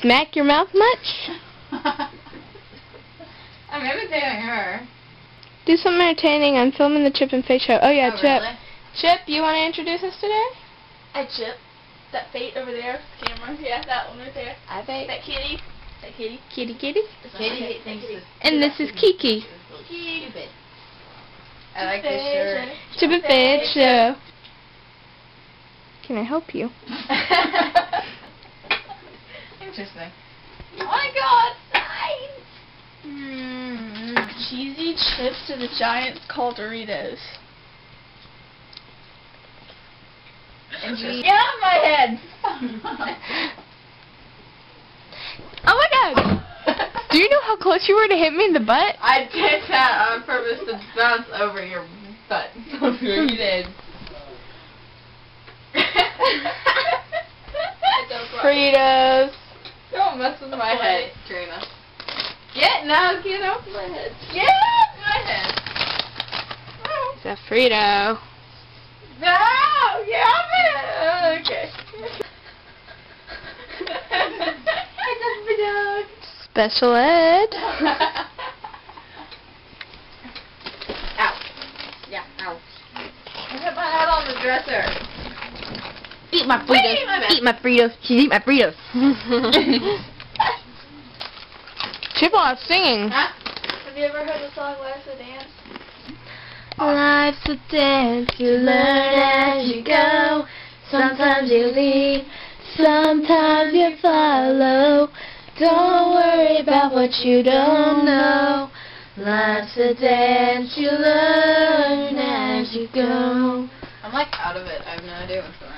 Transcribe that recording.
smack your mouth much? I'm imitating her. Do something entertaining. I'm filming the Chip and Faye show. Oh yeah, Oh, Chip. really? Chip, you want to introduce us today? Hi, Chip. That Fate over there, camera. Yeah, that one right there. Hi, Faye. That kitty. That kitty. Kitty, kitty. Kitty thinks it's And this is Kiki. stupid. I like this shirt. Chip and Faye show. Can I help you? Interesting. Oh my god, nice! Cheesy chips to the Giants called Doritos. And you Get off my head! Oh my god! Do you know how close you were to hit me in the butt? I did that on purpose to bounce over your butt. You did. Fritos. Don't mess with my head, Trina. Get off my head. Get off my head. It's a Frito. No, get off my head. Okay. Special ed. Ow. Yeah, ow. I hit my head on the dresser. Eat my Wait, Fritos. my bad. Eat my Fritos. She's eating my Fritos. Chip while I was singing. Huh? Have you ever heard the song Life's a Dance? Life's a dance, you learn as you go. Sometimes you lead, sometimes you follow. Don't worry about what you don't know. Life's a dance, you learn as you go. I'm like out of it. I have no idea what's going on.